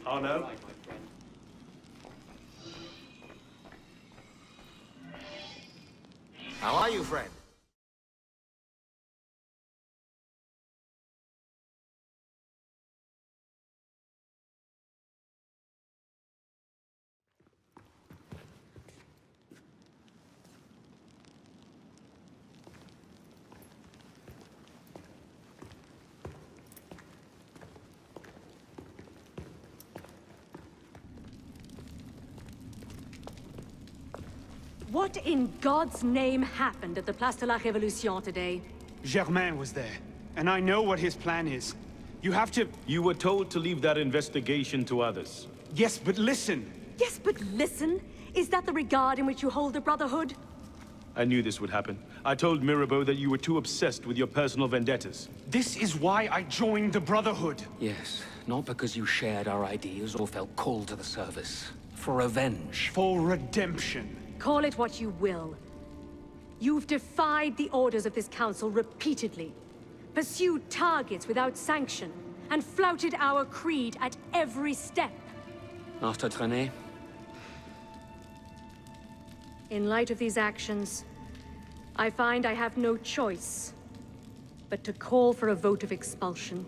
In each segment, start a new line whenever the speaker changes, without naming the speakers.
Arno?
How are you, friend?
What in God's name happened at the Place de la Révolution today?
Germain was there, and I know what his plan is. You have to...
You were told to leave that investigation to others.
Yes, but listen!
Yes, but listen! Is that the regard in which you hold the Brotherhood?
I knew this would happen. I told Mirabeau that you were too obsessed with your personal vendettas.
This is why I joined the Brotherhood.
Yes, not because you shared our ideas or felt called to the service. For revenge.
For redemption.
Call it what you will. You've defied the orders of this council repeatedly, pursued targets without sanction, and flouted our creed at every step.
After Trenet?
In light of these actions, I find I have no choice but to call for a vote of expulsion.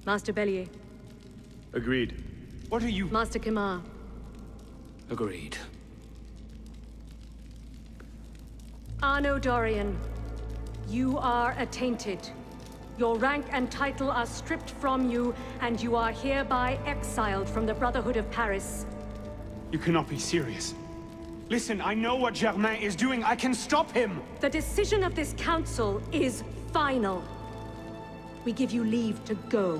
Master Bellier.
Agreed.
What are you...
Master Kimar.
Agreed.
Arno Dorian, you are attainted. Your rank and title are stripped from you, and you are hereby exiled from the Brotherhood of Paris.
You cannot be serious. Listen, I know what Germain is doing. I can stop him!
The decision of this council is final. We give you leave to go.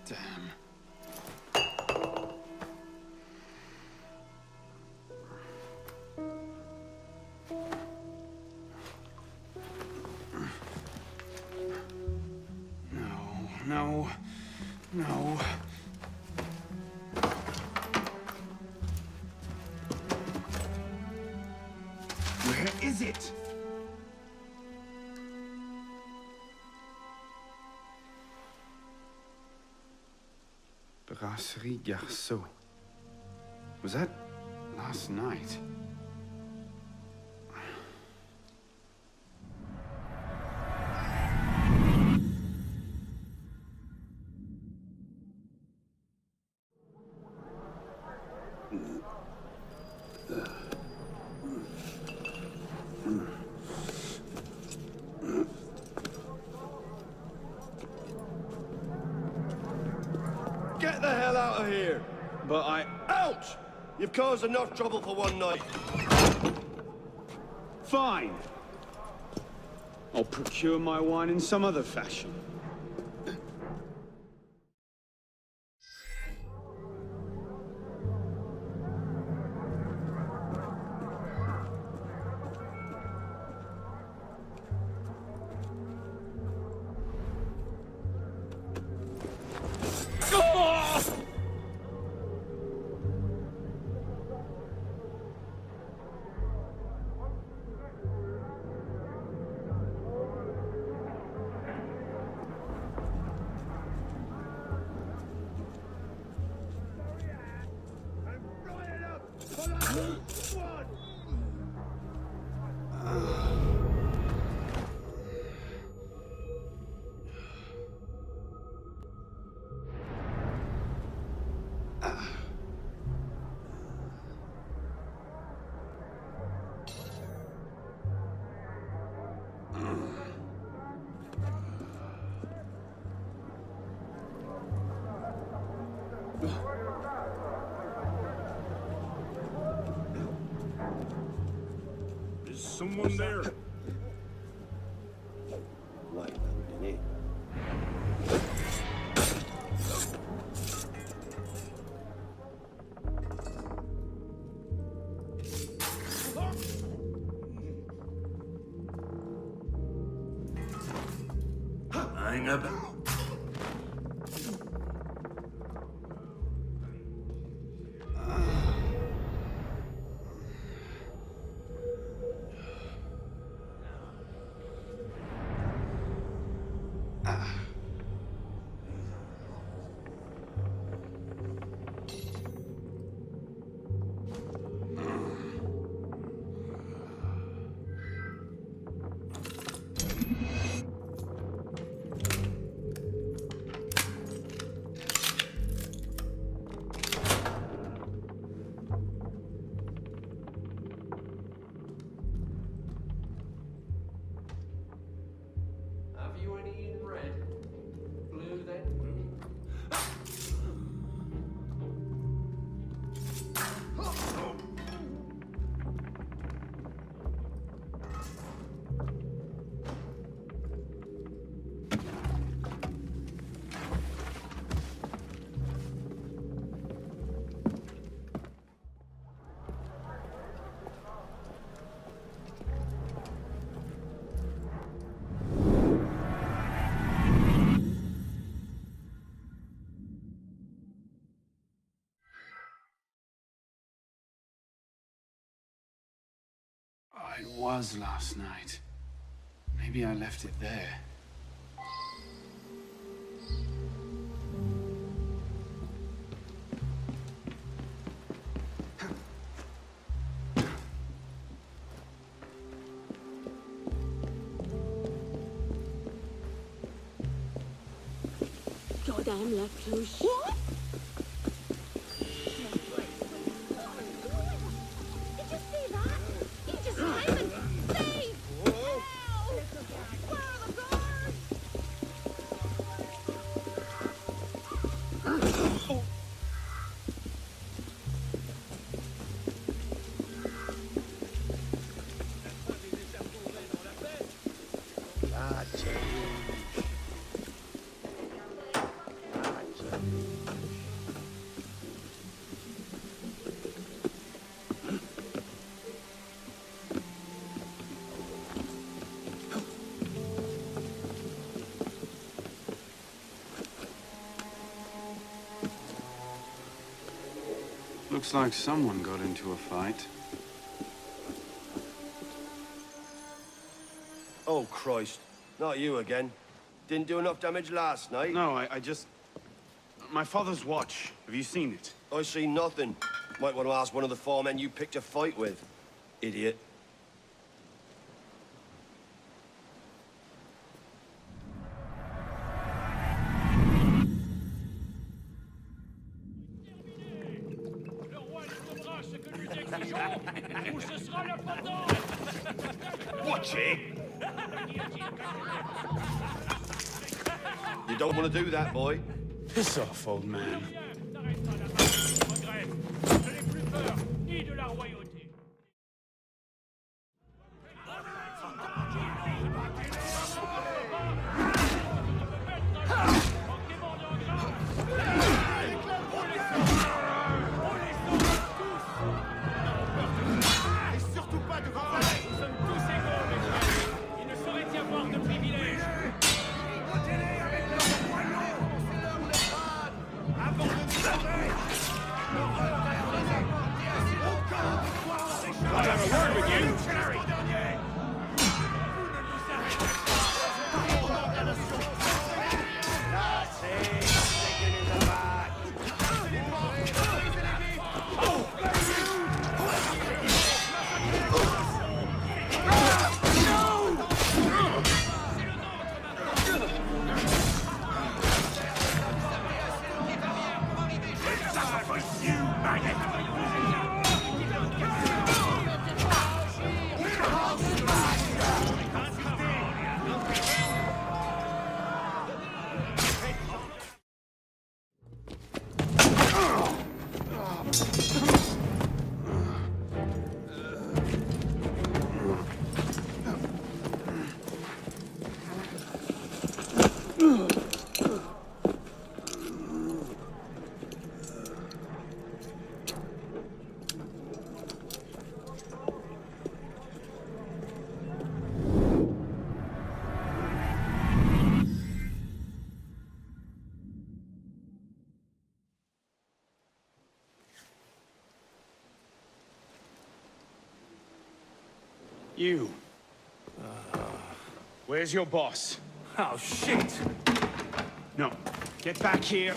Damn. No. No. Where is it? Brasserie Garceau. Was that last night?
Get the hell out of here!
But I...
Ouch! You've caused enough trouble for one night.
Fine. I'll procure my wine in some other fashion.
Is someone there?
Right, in here.
Hang about.
Have you any in red? Blue then?
Oh, it was last night. Maybe I left it there.
Goddamn la cloche. What? Did you see that? He just came and saved! Help! Where are the guards?
Looks like someone got into a fight.
Oh, Christ. Not you again. Didn't do enough damage last night.
No, I just... My father's watch. Have you seen it?
I see nothing. Might want to ask one of the four men you picked a fight with. Idiot.
Watch it!
You don't want to do that, boy.
Piss off, old man. You. Where's your boss?
Oh, shit!
No. Get back here.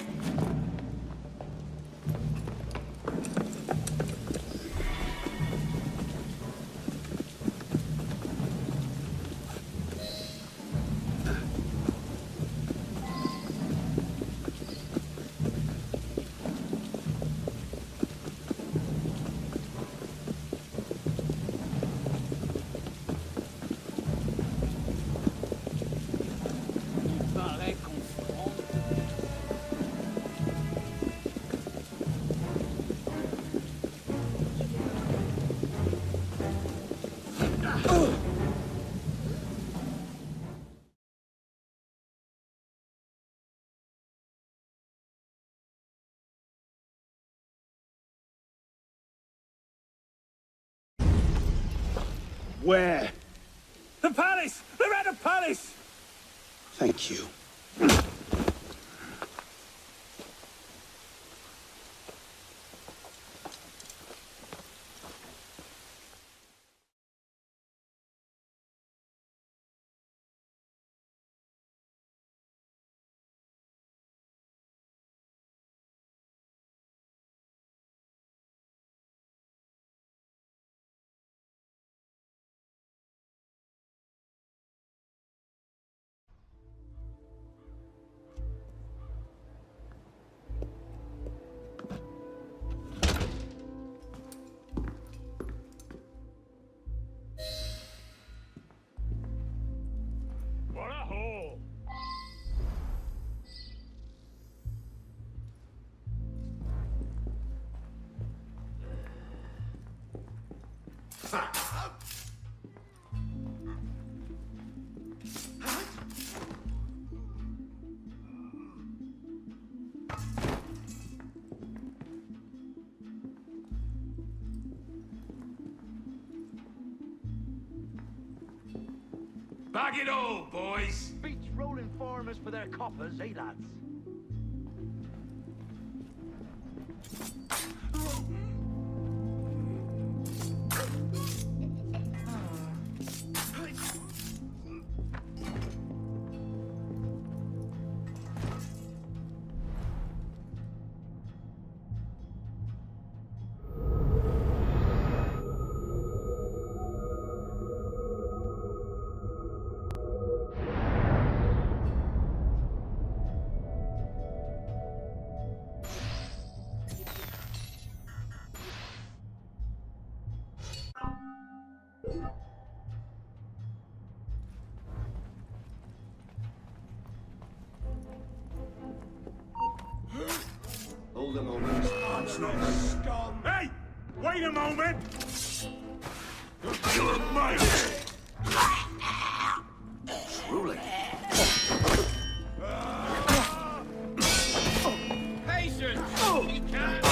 Where?
The palace! They're at the palace!
Thank you.
What a hole! Bag it all, boys!
Beats rolling farmers for their coppers, eh, lads?
Hold a moment.
That's not scum! Hey! Wait a moment! You're mine!
Truly.
Patience! You can't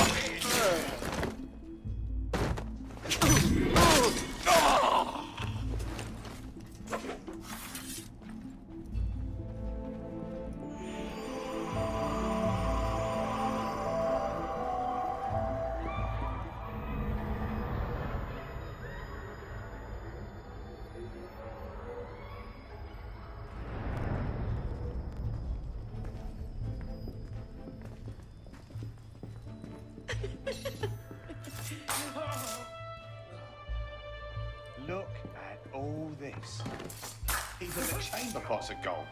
Look at all this. Even the chamber pots are gold.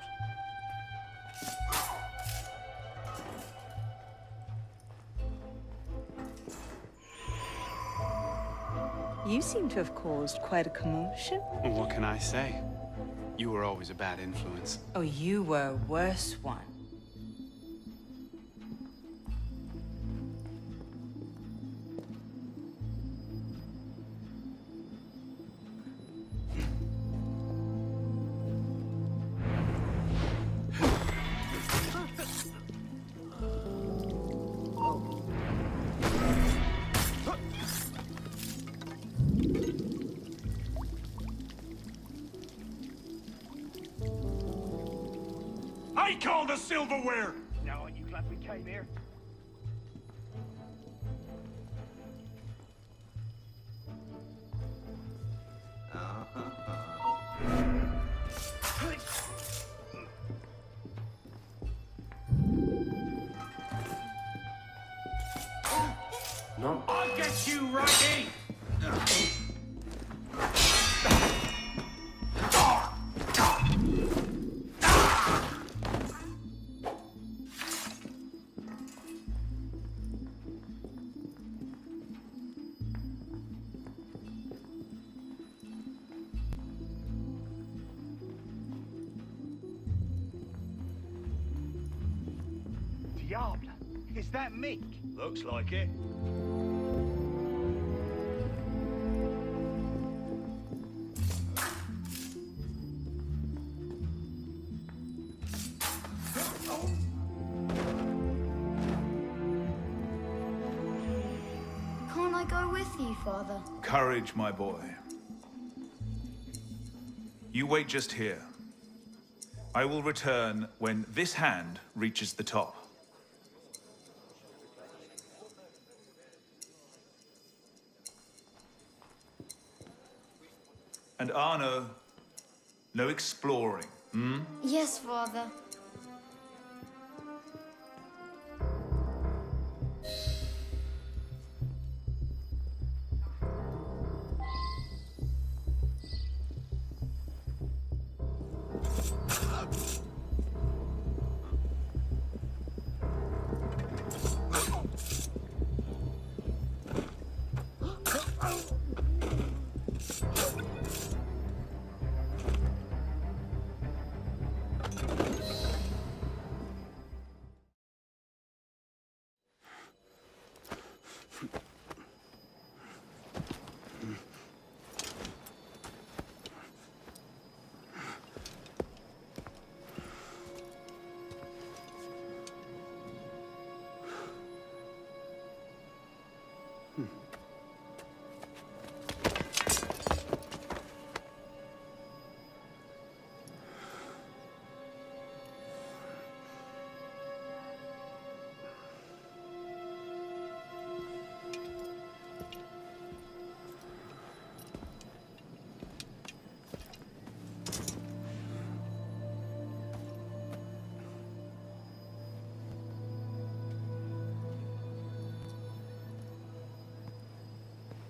You seem to have caused quite a commotion.
Well, what can I say? You were always a bad influence.
Oh, you were a worse one.
I call the silverware!
Now, aren't you glad we came here?
Uh-huh.
Diable! Is that Mick?
Looks like it.
Can't I go with you, Father?
Courage, my boy. You wait just here. I will return when this hand reaches the top. And Arno, no exploring, hmm?
Yes, Father.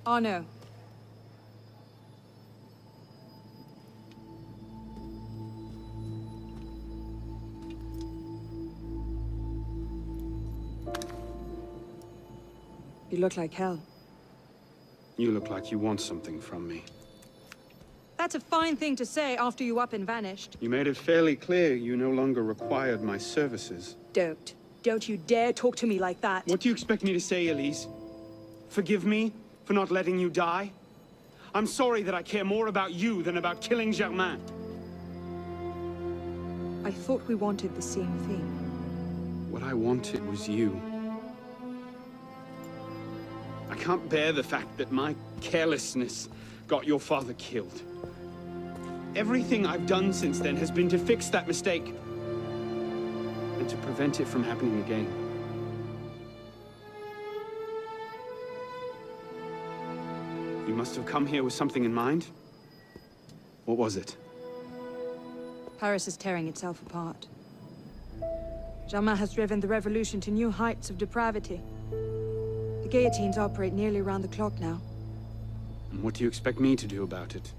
Arno. You look like hell.
You look like you want something from me.
That's a fine thing to say after you up and vanished.
You made it fairly clear you no longer required my services.
Don't you dare talk to me like that.
What do you expect me to say, Elise? Forgive me for not letting you die? I'm sorry that I care more about you than about killing Germain.
I thought we wanted the same thing.
What I wanted was you. I can't bear the fact that my carelessness got your father killed. Everything I've done since then has been to fix that mistake and to prevent it from happening again. You must have come here with something in mind. What was it?
Paris is tearing itself apart. Germain has driven the revolution to new heights of depravity. The guillotines operate nearly around the clock now.
And what do you expect me to do about it?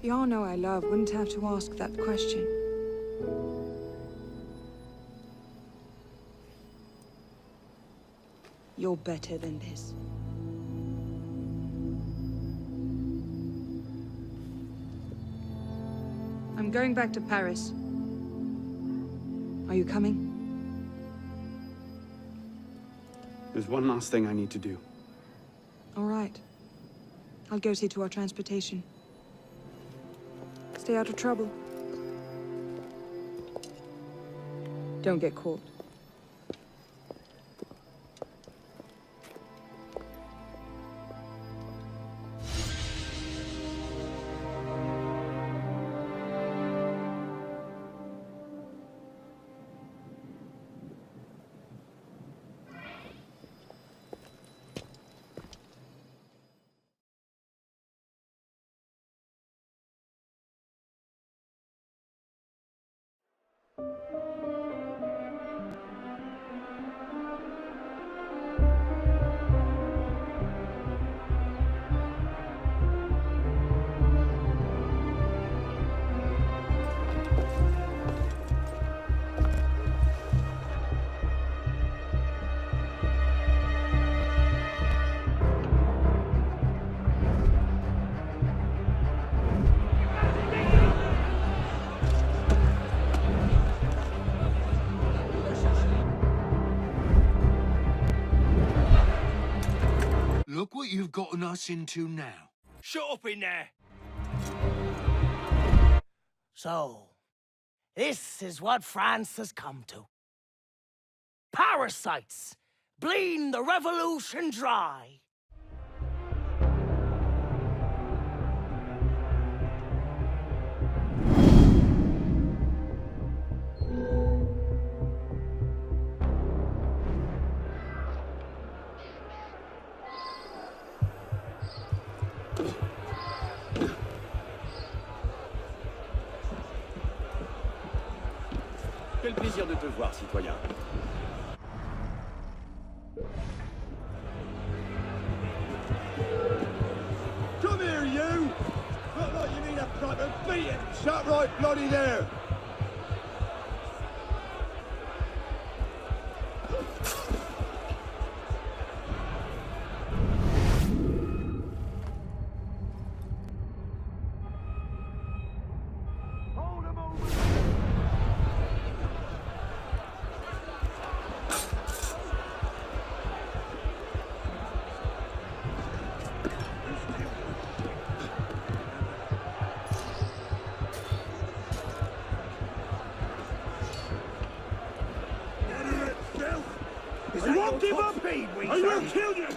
The Arno I love wouldn't have to ask that question. You're better than this. I'm going back to Paris. Are you coming?
There's one last thing I need to do.
All right. I'll go see to our transportation. Stay out of trouble. Don't get caught.
Look what you've gotten us into now.
Shut up in there!
So, this is what France has come to. Parasites, bleeding the revolution dry.
Quel plaisir de te voir, citoyen.
Come here, you! Look like you need a proper beating. Shut right bloody there! I won't give up! I will kill you!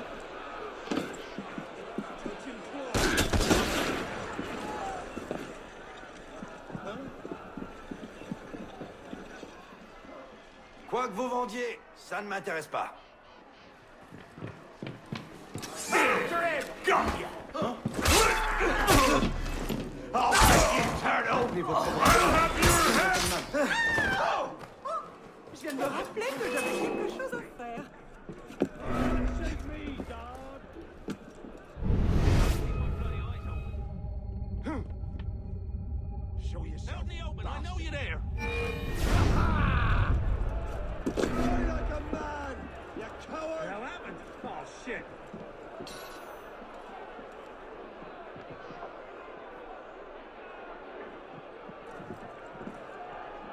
Quoi que vous vendiez, ça ne m'intéresse pas. I'll take you, turtle!
Je viens de me rappeler que j'avais quelque chose à faire.
Show yourself.
Out in the open, I know you're there!
Die like a man, you coward!
Now happened? Oh, shit.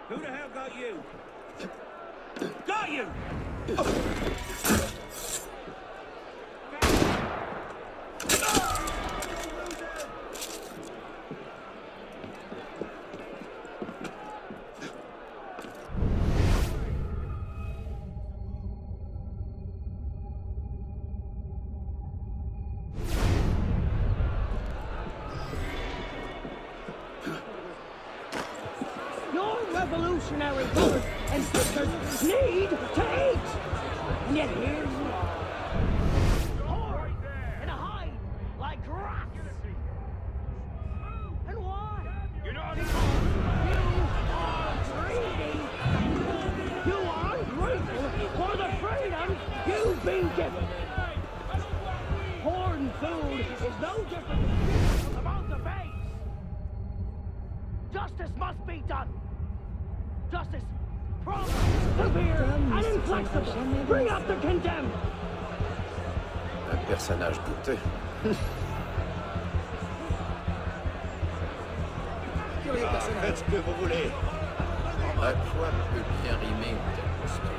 Who the hell got you? Got you!
Your revolutionary brothers and sisters need to eat! And yet here you are. Horrid and hide like rats. And why?
You're not
Because you are greedy. You are ungrateful for the freedom you've been given. Hoarding food is no different than stealing about the base. Justice must be done. Justice, prompt, severe, and inflexible. Bring up the condemned.
Un personnage douteux.
Faites ce que vous voulez.
À quoi peut bien rimer une telle posture?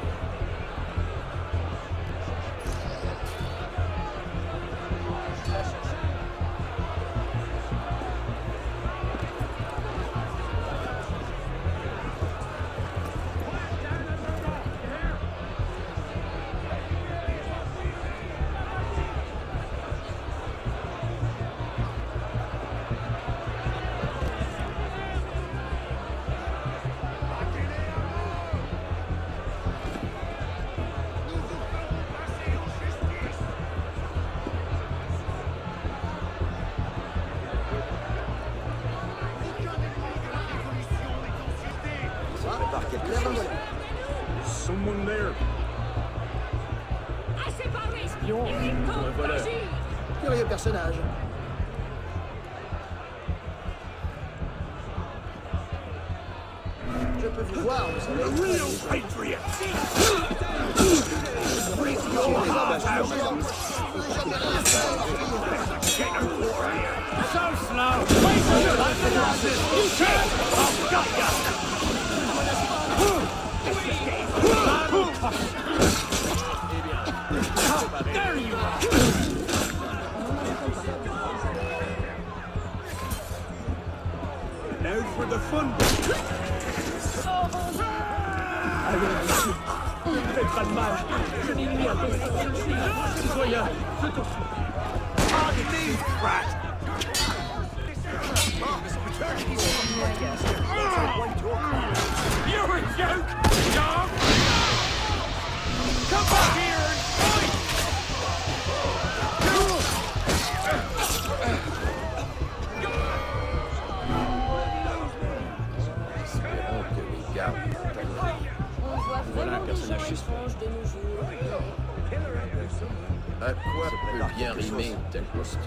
Someone there.
Espion, un voleur. Curieux personnage. Je peux vous voir, vous savez.
The real patriot.
So slow. Wait till you're like the losses. You can't. I've got ya. There you are.
Pardon me, rat! You're a joke, Dom! Come back here and fight!
Espérons que les gardes vont aller.
On voit vraiment des gens étranges de nos jours.
À quoi peut bien rimer une telle posture?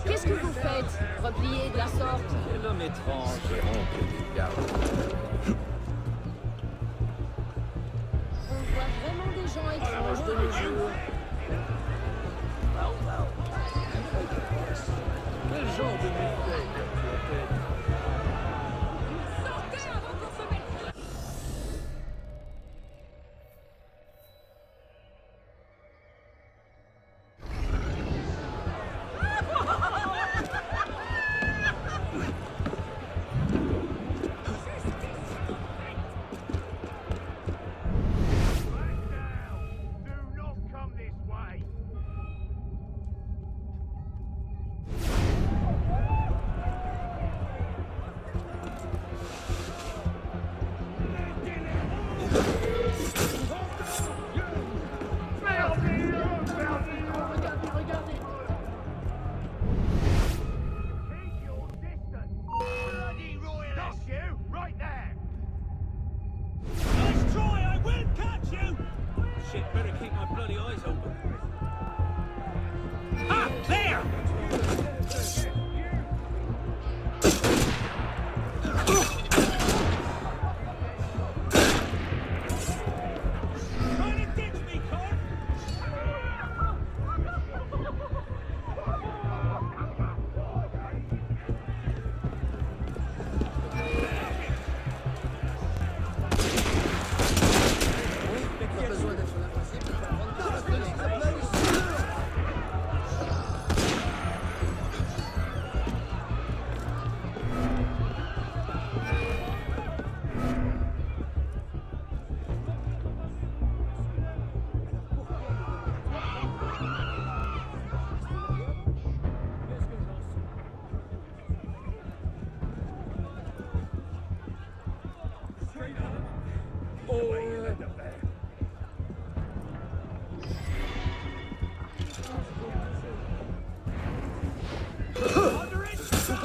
Qu'est-ce que vous faites? Replier de la sorte?
Quel homme étrange. Espérons que les gardes vont aller.
On voit vraiment des gens étranges de nos jours.
Quel genre de métier?
Sortez avant qu'on se mette...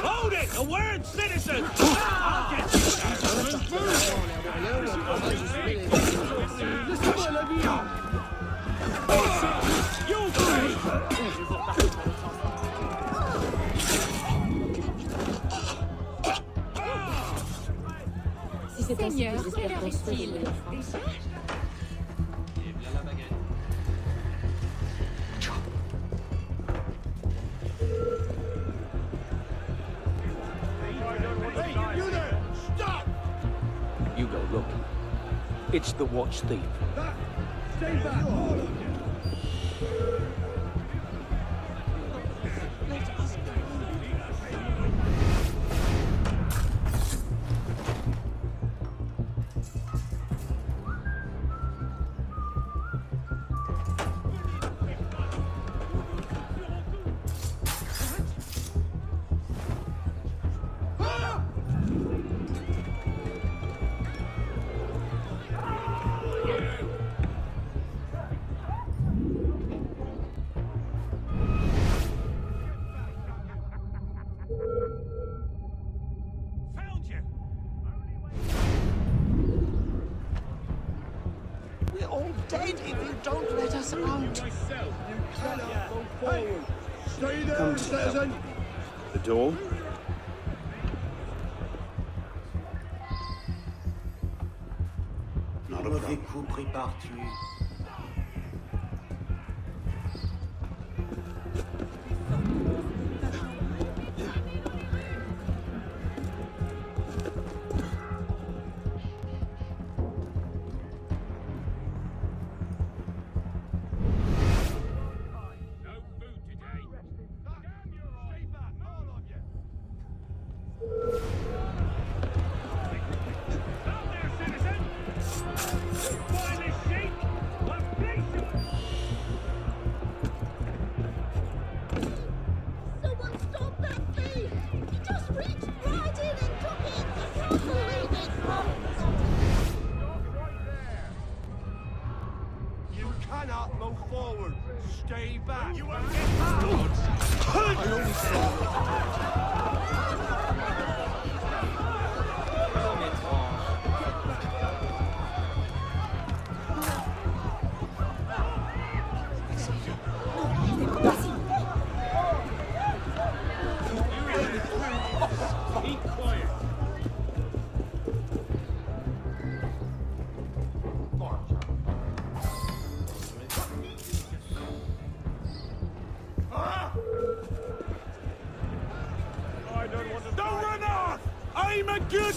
Hold it! A word, citizen! I'll get you! You'll pay!
Si c'est ainsi que j'espère construire les enfants.
You go look. It's the watch thief.
Stay back!
We're all dead if you don't let us out.
Hey! Stay there, citizen! The door?
Not a mauvais coup prépare-tu. Don't run off! I'm a good...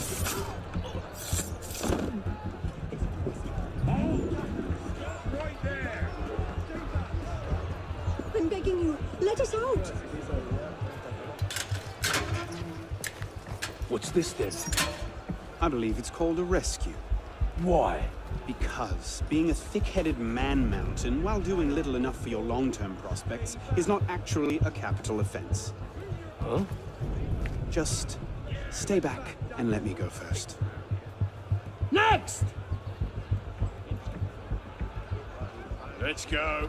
Right there!
I'm begging you, let us out!
What's this then?
I believe it's called a rescue.
Why?
Because being a thick-headed man-mountain while doing little enough for your long-term prospects is not actually a capital offense.
Huh?
Just stay back and let me go first.
Next!
Let's go.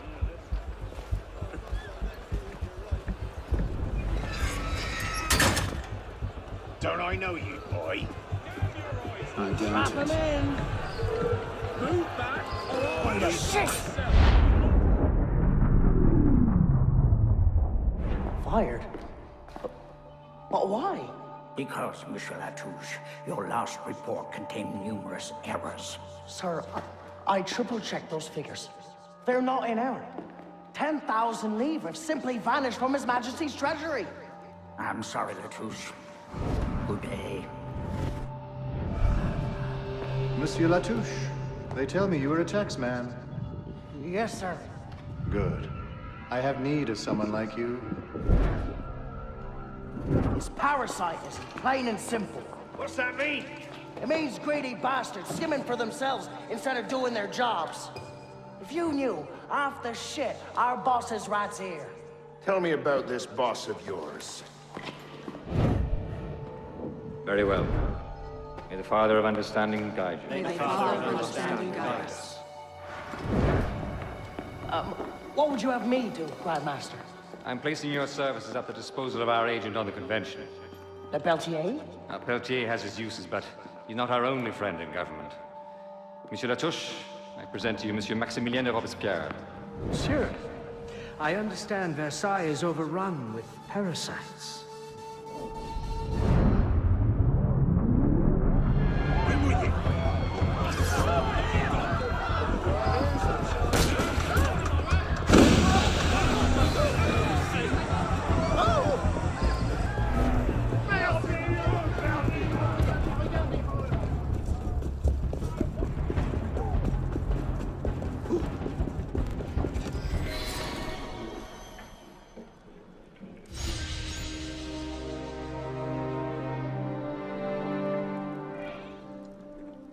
Don't I know you, boy?
I
Drop him
don't.
in!
Move back!
Oh, you shit! Fired? But why?
Because, Monsieur Latouche, your last report contained numerous errors.
Sir, I triple-checked those figures. They're not in error. 10,000 livres have simply vanished from His Majesty's treasury.
I'm sorry, Latouche. Good day.
Monsieur Latouche, they tell me you were a taxman.
Yes, sir.
Good. I have need of someone like you.
It's parasitism, plain and simple.
What's that mean?
It means greedy bastards skimming for themselves instead of doing their jobs. If you knew half the shit our boss is right here.
Tell me about this boss of yours.
Very well. May the Father of Understanding guide you.
May the Father of Understanding guide us.
What would you have me do, Grandmaster?
I'm placing your services at the disposal of our agent on the convention.
Le Peltier?
Now, Peltier has his uses, but he's not our only friend in government. Monsieur Latouche, I present to you Monsieur Maximilien de Robespierre.
Monsieur, I understand Versailles is overrun with parasites.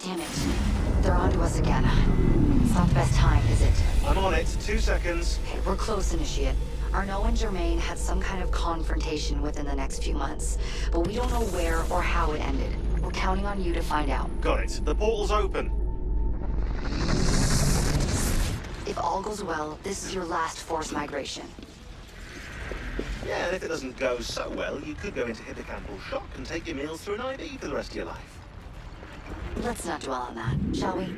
Damn it. They're onto us again. It's not the best time, is it?
I'm on it. 2 seconds.
Okay, we're close, Initiate. Arno and Germain had some kind of confrontation within the next few months, but we don't know where or how it ended. We're counting on you to find out.
Got it. The portal's open.
If all goes well, this is your last forced migration.
Yeah, and if it doesn't go so well, you could go into hippocampal shock and take your meals through an IV for the rest of your life.
Let's not dwell on that, shall we?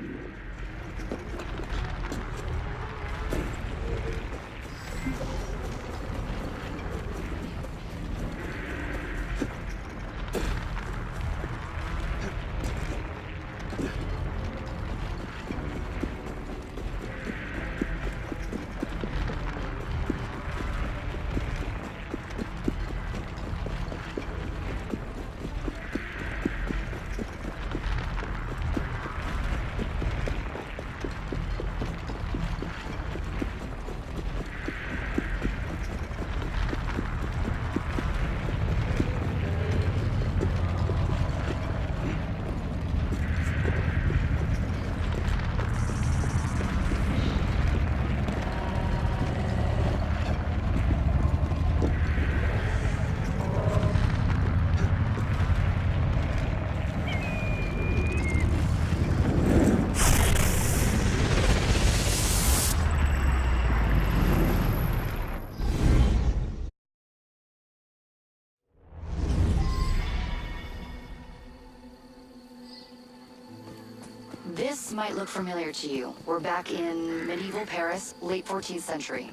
This might look familiar to you. We're back in medieval Paris, late 14th century.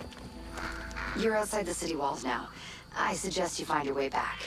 You're outside the city walls now. I suggest you find your way back.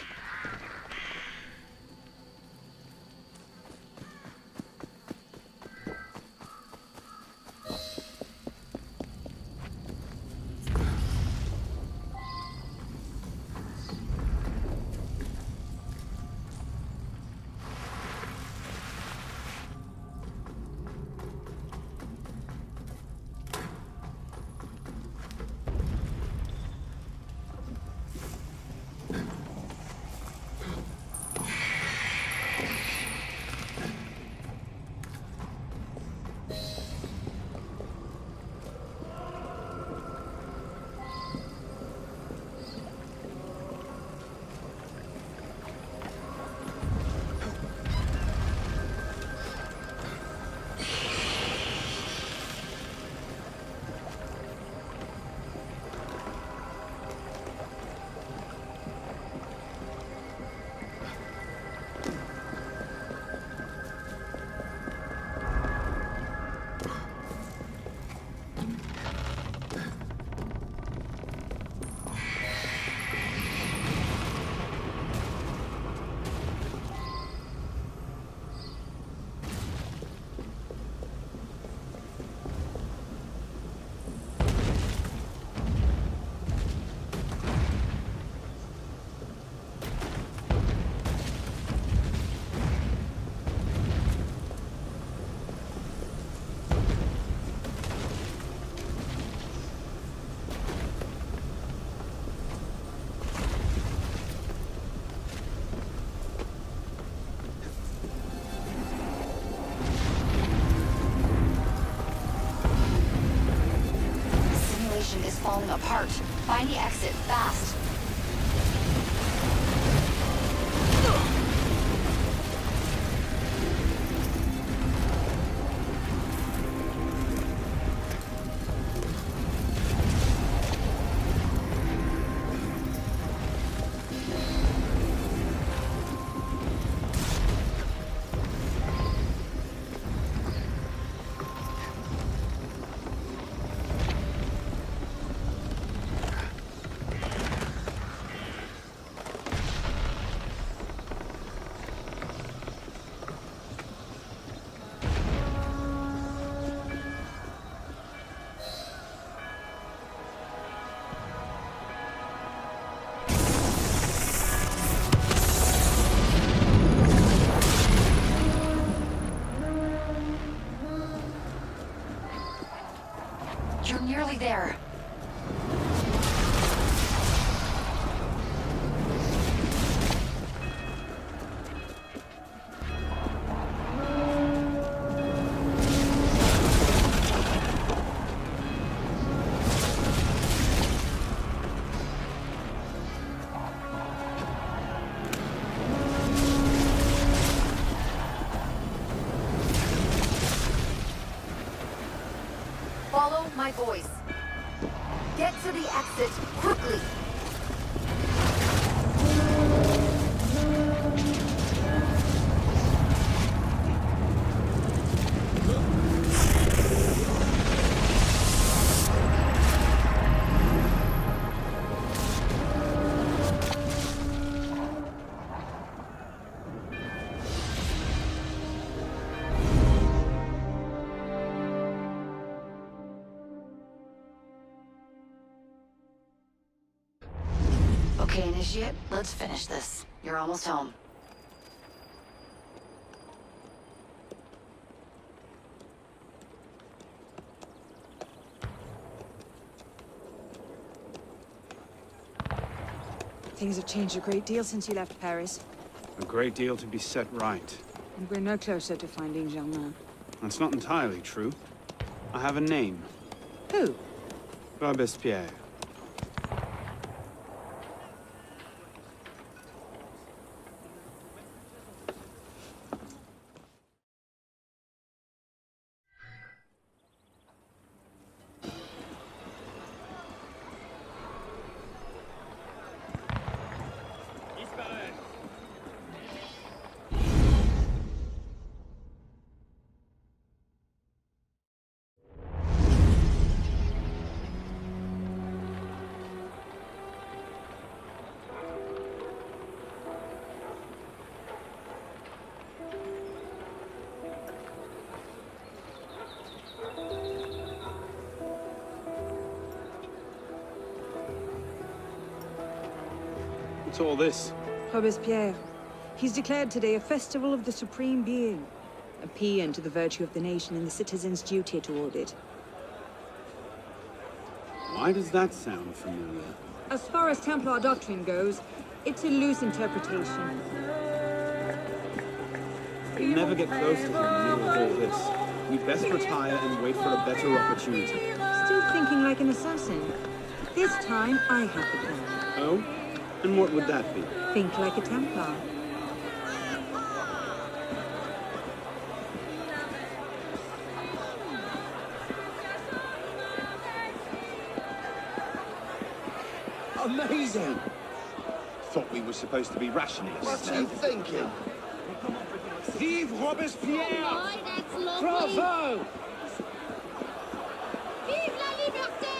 Is falling apart. Find the exit fast. You're nearly there. Follow my voice. Get to the exit quickly. Okay, Initiate, let's finish this. You're almost home.
Things have changed a great deal since you left Paris.
A great deal to be set right.
And we're no closer to finding Germain.
That's not entirely true. I have a name.
Who?
Robespierre. What's all this?
Robespierre. He's declared today a festival of the Supreme Being. A paean to the virtue of the nation and the citizens' duty toward it.
Why does that sound familiar?
As far as Templar doctrine goes, it's a loose interpretation.
We'll never get close to him in the middle of all this. We'd best retire and wait for a better opportunity.
Still thinking like an assassin. This time, I have the plan.
Oh? And what would that be?
Think like a Templar.
Amazing! Thought we were supposed to be rationalists.
What are you thinking?
Vive Robespierre!
Oh, that's lovely.
Bravo!
Vive la liberté!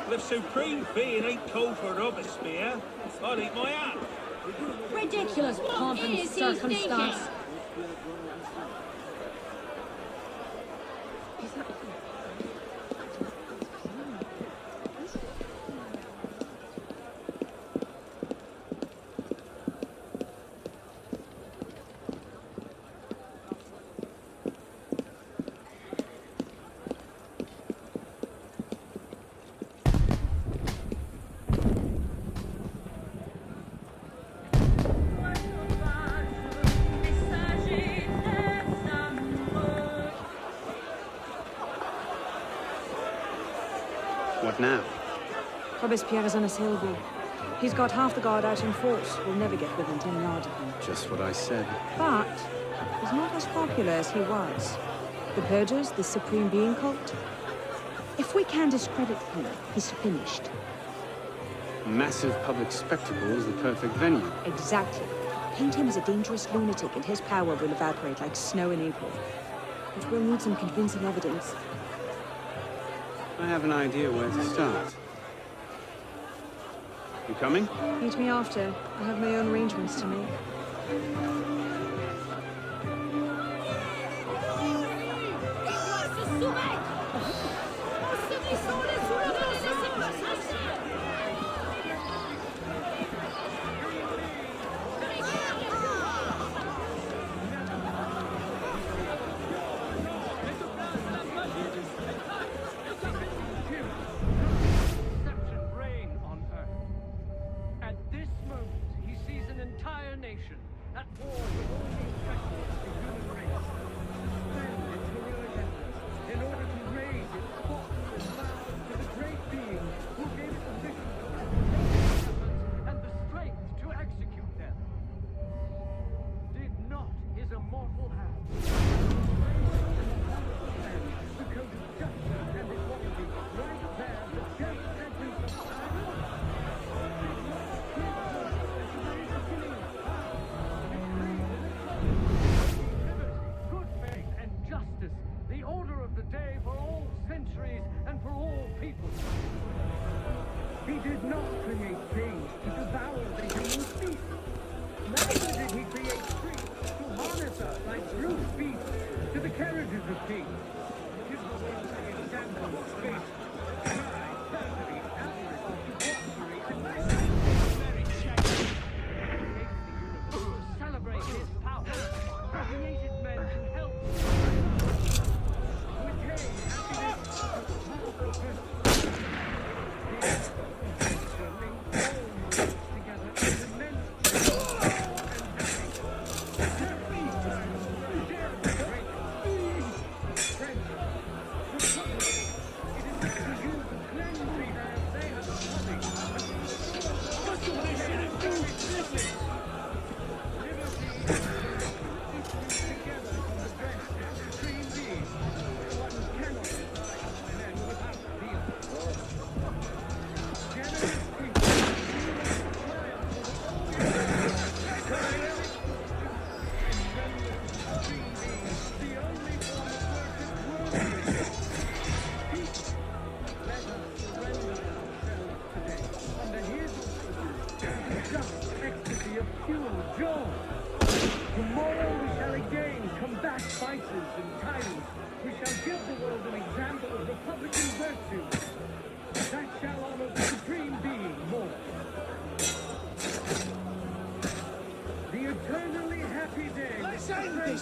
The Supreme Being ain't called for Robespierre. I'll eat my hat.
Ridiculous pomp and circumstance.
What now?
Robespierre is unassailable. He's got half the guard out in force. We'll never get within 10 yards of him.
Just what I said.
But he's not as popular as he was. The Purgers, the Supreme Being cult. If we can discredit him, he's finished.
A massive public spectacle is the perfect venue.
Exactly. Paint him as a dangerous lunatic and his power will evaporate like snow in April. But we'll need some convincing evidence.
I have an idea where to start. You coming?
Meet me after. I have my own arrangements to make.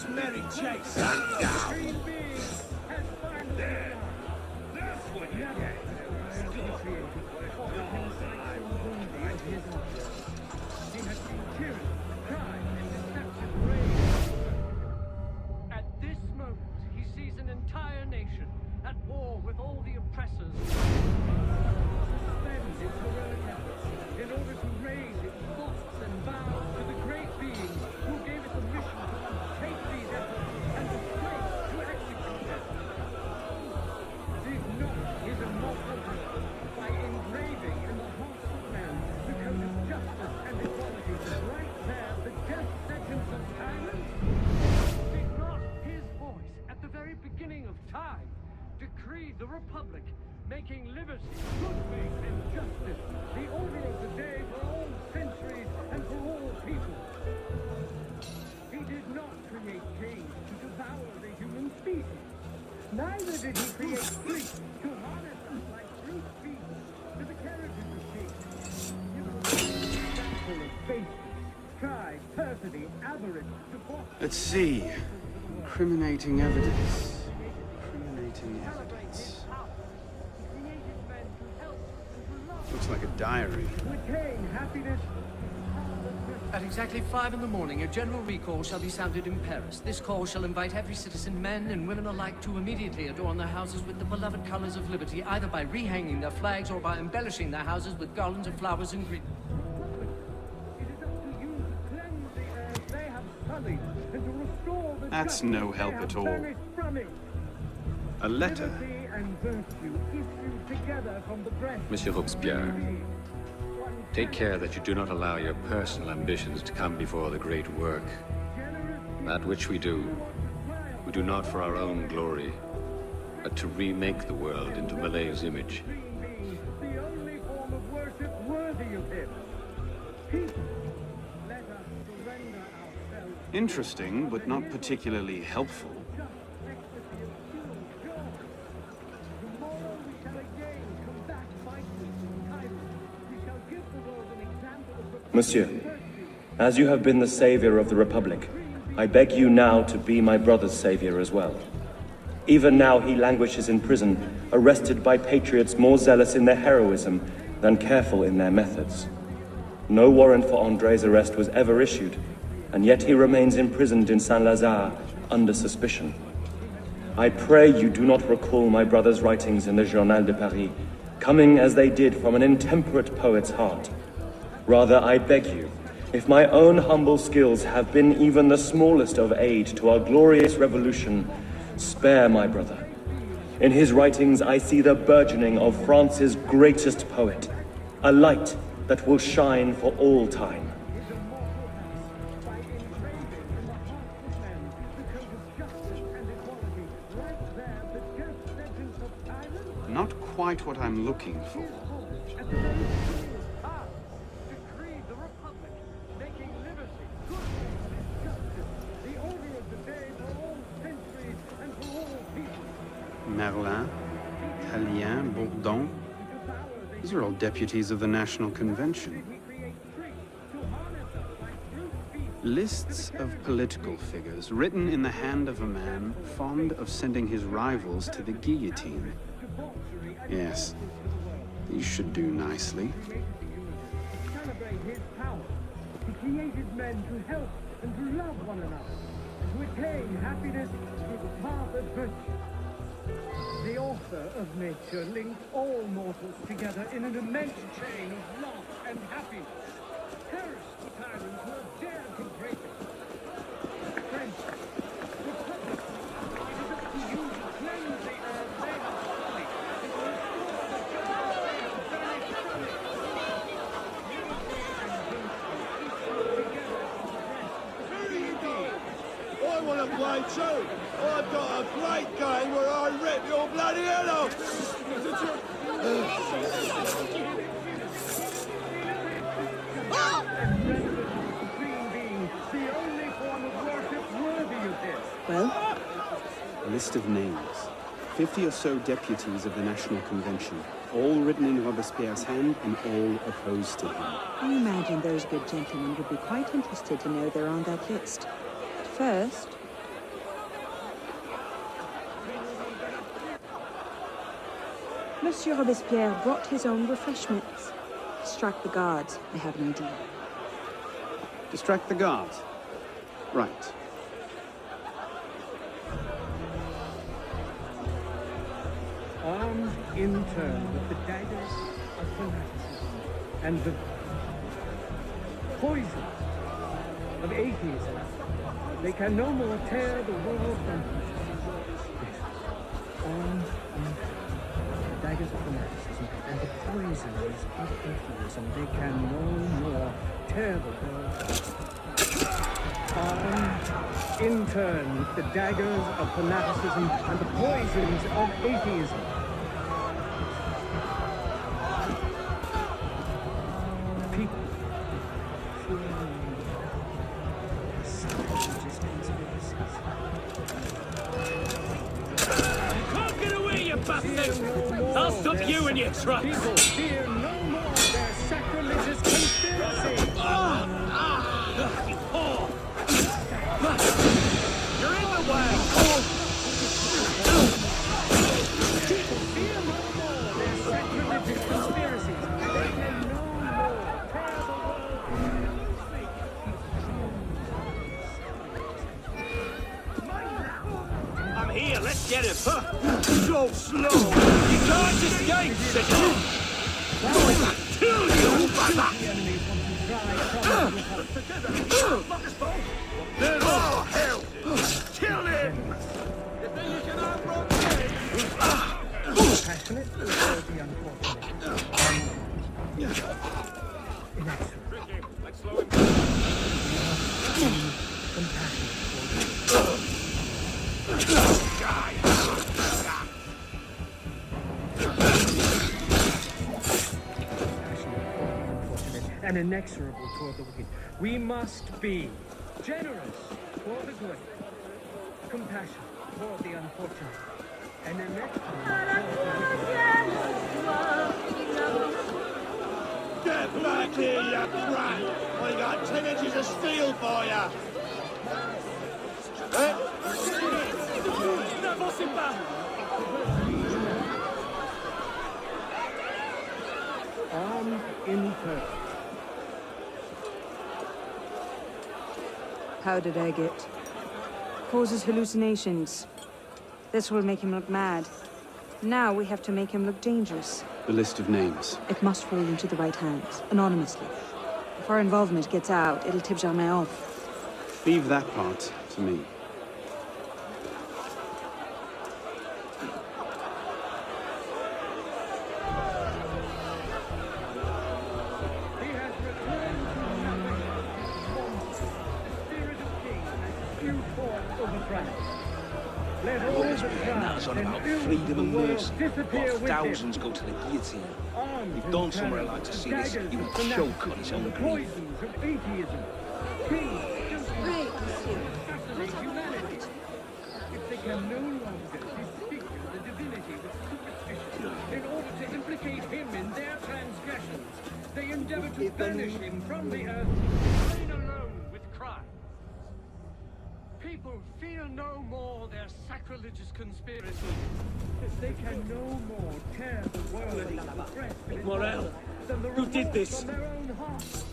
this merry chase. Down. There. That's what you get.
At this moment, he sees an entire nation at war with all the oppressors. Suspend its heroic efforts in order to raise its thoughts and vows to the great beings who gave it the mission to undertake these efforts and the strength to execute them. Did not his immortal power by engraving in the hearts of men the code of justice and equality right there, the death sentence of tyrants? Did not his voice at the very beginning of time decree the Republic, making liberty, good faith, and justice the order of the day for all centuries and for all people? He did not create change to devour the human species. Neither did he create fleets to harness us like brute beasts to the carriages of kings. Full of faithless, strife, perfidy, avarice, debauchery.
Let's see. Incriminating evidence. Incriminating evidence. Looks like a diary.
At exactly 5 in the morning, a general recall shall be sounded in Paris. This call shall invite every citizen, men and women alike, to immediately adorn their houses with the beloved colors of liberty, either by rehanging their flags or by embellishing their houses with garlands of flowers and green.
That's no help at all. A letter.
Monsieur Robespierre, take care that you do not allow your personal ambitions to come before the great work. That which we do not for our own glory, but to remake the world into Malay's image.
Interesting, but not particularly helpful.
Monsieur, as you have been the savior of the Republic, I beg you now to be my brother's savior as well. Even now he languishes in prison, arrested by patriots more zealous in their heroism than careful in their methods. No warrant for André's arrest was ever issued, and yet he remains imprisoned in Saint-Lazare under suspicion. I pray you do not recall my brother's writings in the Journal de Paris, coming as they did from an intemperate poet's heart. Rather, I beg you, if my own humble skills have been even the smallest of aid to our glorious revolution, spare my brother. In his writings, I see the burgeoning of France's greatest poet, a light that will shine for all time.
Not quite what I'm looking for. Merlin, Tallien, Bourdon. These are all deputies of the National Convention. Lists of political figures written in the hand of a man fond of sending his rivals to the guillotine. Yes, these should do nicely.
He created men to help and to love one another, to attain happiness through the path of virtue. The author of nature linked all mortals together in an immense chain of love and happiness. Perish the tyrants who have dared to break it. Friends, Republic, it is up to you to cleanse the earth they have sullied, and to restore the justice they have banished from it.
I want to play too. I've got a great game where I rip your bloody head off.
Well?
A list of names. 50 or so deputies of the National Convention, all written in Robespierre's hand and all opposed to him.
I imagine those good gentlemen would be quite interested to know they're on that list. But first, Monsieur Robespierre brought his own refreshments. Distract the guards. I have an idea.
Distract the guards? Right.
Armed in turn with the daggers of fanaticism and the poison of atheism, they can no more tear the world from armed in turn with the daggers of fanaticism and the poisons of atheism, they can no more tear the world. Armed in turn with the daggers of fanaticism and the poisons of atheism. People
Can't get away, you bastard! I'll stop you in your tracks!
People fear no more their sacrilegious conspiracy!
You whore! You're in the way!
People fear no more their sacrilegious conspiracies. They can no more tear the world.
I'm here, let's get him! So slow! You can't escape, citizen! Kill you, oh, hell! Kill him! You think you can outrun me?
Passionate or the unfortunate?
Tricky, let's slow him down.
And inexorable toward the wicked. We must be generous toward the good, compassionate toward the unfortunate, and inexorable toward the wicked.
Get back here, you brat! I got 10 inches of steel for you!
Armed in turn.
How did I get? Causes hallucinations. This will make him look mad. Now we have to make him look dangerous.
The list of names.
It must fall into the right hands, anonymously. If our involvement gets out, it'll tip Germain off.
Leave that part to me.
That's on about freedom and mercy. What thousands go to the guillotine. If Don somewhere like to see this, he would choke on his own grief.
If they can no longer disfigure the divinity with superstition, in order to implicate him in their transgressions, they endeavor to banish him from the earth, reign alone with crime. People fear no more their sacrilegious conspiracy. They can no more tear the world from the breast of its
Morel,
than the
who did this?
from their own hearts.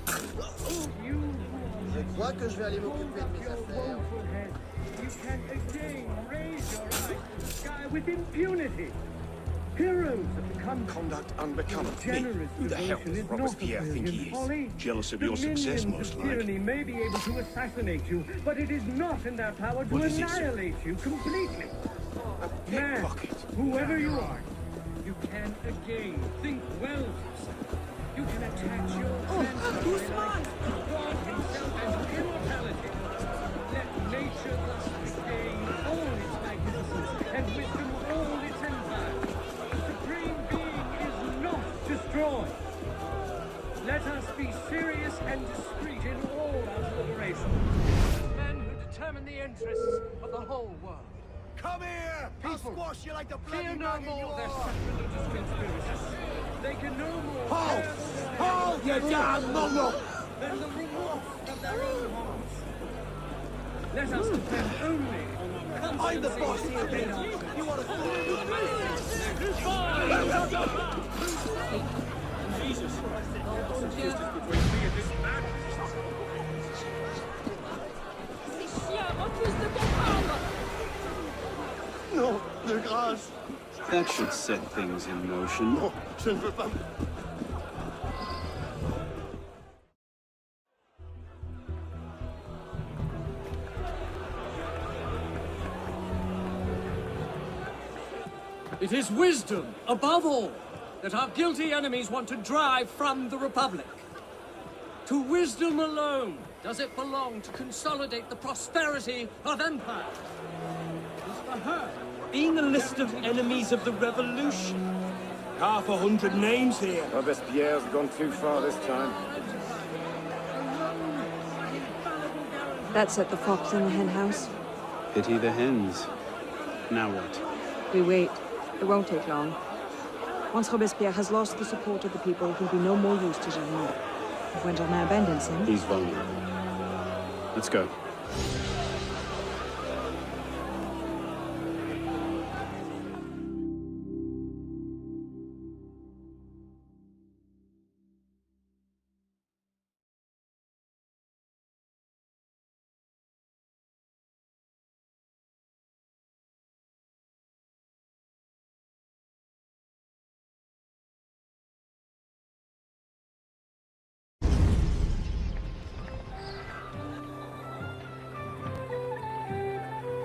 Je crois que je vais aller m'occuper de mes affaires.
You can again raise your eyes to the sky with impunity. Heroes have become
Conduct unbecoming me.
generous.
Who the hell does
devotion is
Robespierre
not
think he is?
folly.
Jealous of
The
your success,
minions
most
of
like.
tyranny may be able to assassinate you, but it is not in their power to
What is this?
annihilate you completely. Man, whoever you are, you can again think well of yourself. You can attach your sense life to God himself and immortality. Let nature thus regain all its magnificence and wisdom all its empire. The supreme being is not destroyed. Let us be serious and discreet in all our deliberations. Men who determine the interests of the whole world.
Come here! I'll squash you like the bloody
Fear no
maggot you
more their
are!
sacrilegious conspiracies. They can no more
Hold! Hold, you damn mongrel!
than the remorse of their own hearts. Let us depend only on our...
I'm the boss here, Peter. You want to...
Jesus! Distance between me and this man.
Ces chiens refusent de comprendre.
Non, de grâce.
That should set things in motion.
Non, je ne veux pas.
It is wisdom, above all, that our guilty enemies want to drive from the Republic. To wisdom alone does it belong to consolidate the prosperity of empire.
It's for her. Being a list of enemies of the revolution. 100 names here.
Robespierre's gone too far this time.
That set the fox in the hen house.
Pity the hens. Now what?
We wait. It won't take long. Once Robespierre has lost the support of the people, he'll be no more use to Germain. When Germain abandons him...
He's vulnerable. Let's go.